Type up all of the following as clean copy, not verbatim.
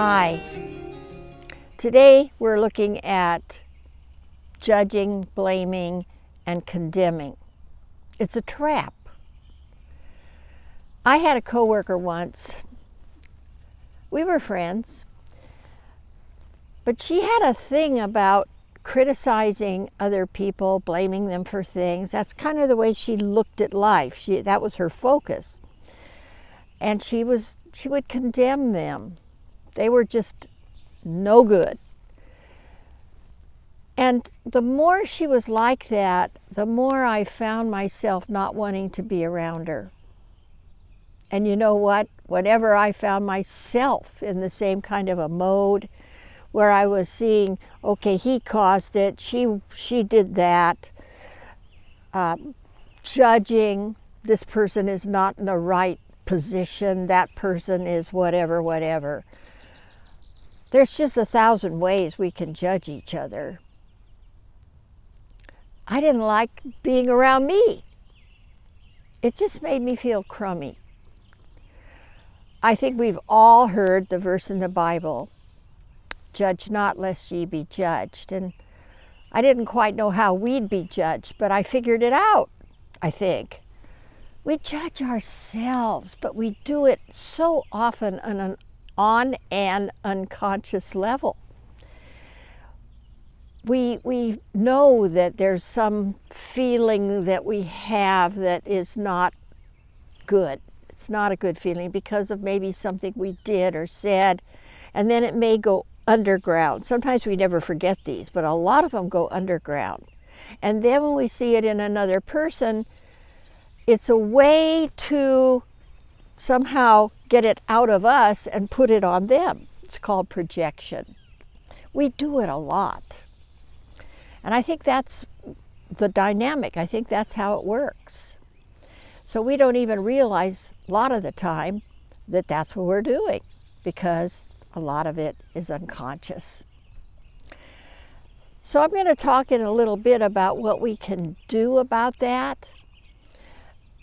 Hi. Today we're looking at judging, blaming, and condemning. It's a trap. I had a coworker once. We were friends, but she had a thing about criticizing other people, blaming them for things. That's kind of the way she looked at life. That was her focus. And she would condemn them. They were just no good. And the more she was like that, the more I found myself not wanting to be around her. And you know what? Whenever I found myself in the same kind of a mode where I was seeing, okay, he caused it, she did that, judging, this person is not in the right position, that person is whatever. There's just 1,000 ways we can judge each other. I didn't like being around me. It just made me feel crummy. I think we've all heard the verse in the Bible, judge not lest ye be judged. And I didn't quite know how we'd be judged, but I figured it out, I think. We judge ourselves, but we do it so often on an unconscious level. We know that there's some feeling that we have that is not good. It's not a good feeling because of maybe something we did or said, and then it may go underground. Sometimes we never forget these, but a lot of them go underground. And then when we see it in another person, it's a way to somehow get it out of us and put it on them. It's called projection. We do it a lot. And I think that's the dynamic. I think that's how it works. So we don't even realize a lot of the time that that's what we're doing because a lot of it is unconscious. So I'm going to talk in a little bit about what we can do about that.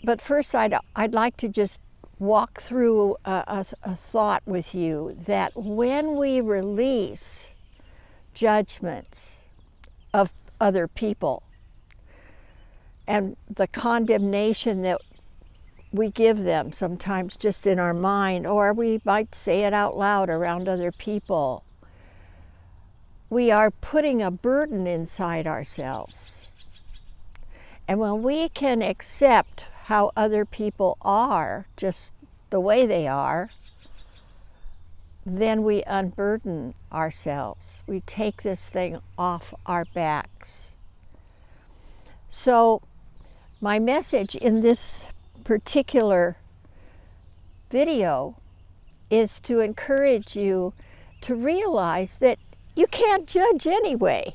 But first I'd like to just walk through a thought with you that when we release judgments of other people and the condemnation that we give them sometimes just in our mind, or we might say it out loud around other people, we are putting a burden inside ourselves. And when we can accept how other people are, just the way they are, then we unburden ourselves. We take this thing off our backs. So my message in this particular video is to encourage you to realize that you can't judge anyway.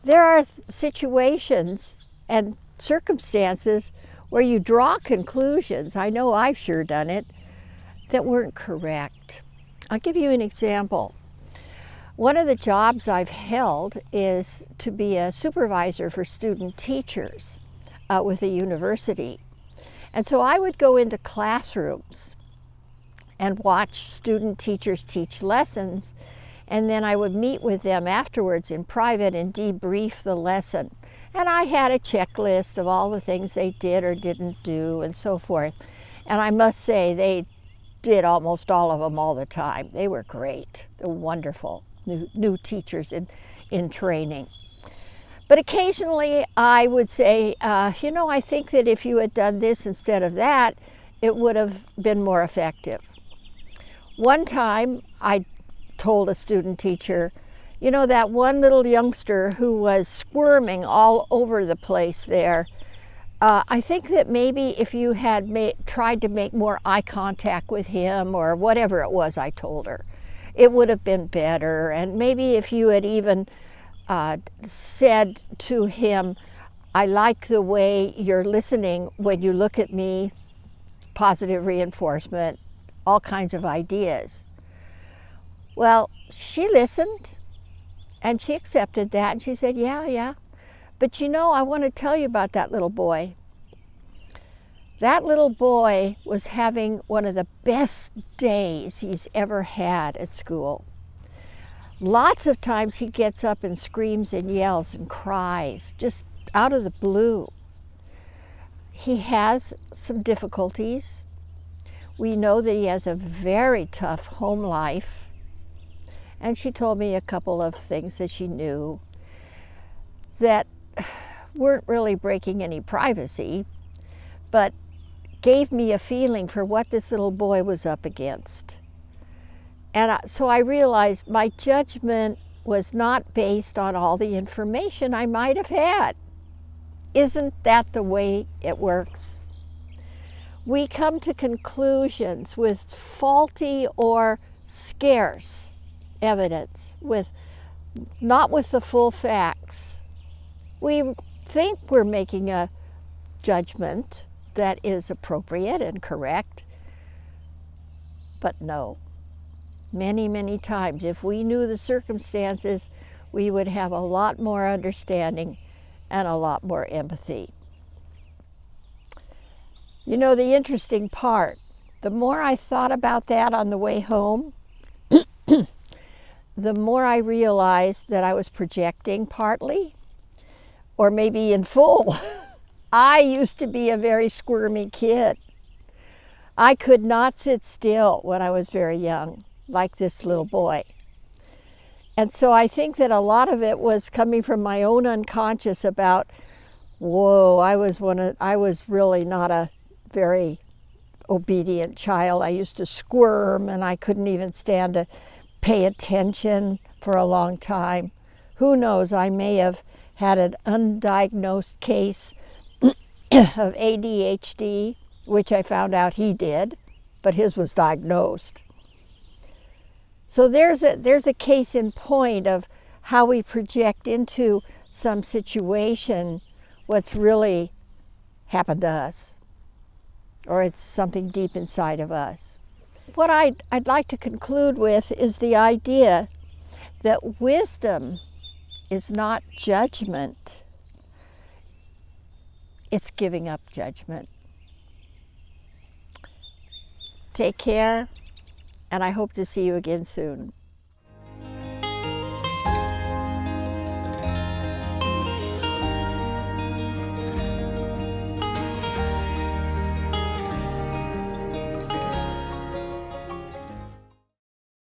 There are situations and circumstances where you draw conclusions, I know I've sure done it, that weren't correct. I'll give you an example. One of the jobs I've held is to be a supervisor for student teachers with a university. And so I would go into classrooms and watch student teachers teach lessons, and then I would meet with them afterwards in private and debrief the lesson. And I had a checklist of all the things they did or didn't do and so forth. And I must say they did almost all of them all the time. They were great. They were wonderful new teachers in training. But occasionally I would say, I think that if you had done this instead of that, it would have been more effective. One time I told a student teacher, that one little youngster who was squirming all over the place there, I think that maybe if you had tried to make more eye contact with him or whatever it was I told her, it would have been better. And maybe if you had even said to him, I like the way you're listening when you look at me, positive reinforcement, all kinds of ideas. Well, she listened and she accepted that and she said, yeah. But I want to tell you about that little boy. That little boy was having one of the best days he's ever had at school. Lots of times he gets up and screams and yells and cries, just out of the blue. He has some difficulties. We know that he has a very tough home life. And she told me a couple of things that she knew that weren't really breaking any privacy, but gave me a feeling for what this little boy was up against. And so I realized my judgment was not based on all the information I might have had. Isn't that the way it works? We come to conclusions with faulty or scarce evidence, not with the full facts. We think we're making a judgment that is appropriate and correct, but no. Many, many times, if we knew the circumstances, we would have a lot more understanding and a lot more empathy. You know, the interesting part, the more I thought about that on the way home, the more I realized that I was projecting partly, or maybe in full. I used to be a very squirmy kid. I could not sit still when I was very young, like this little boy. And so I think that a lot of it was coming from my own unconscious about, whoa, I was really not a very obedient child. I used to squirm and I couldn't even stand to pay attention for a long time. Who knows, I may have had an undiagnosed case of ADHD, which I found out he did, but his was diagnosed. So there's a case in point of how we project into some situation what's really happened to us, or it's something deep inside of us. What I'd like to conclude with is the idea that wisdom is not judgment. It's giving up judgment. Take care, and I hope to see you again soon.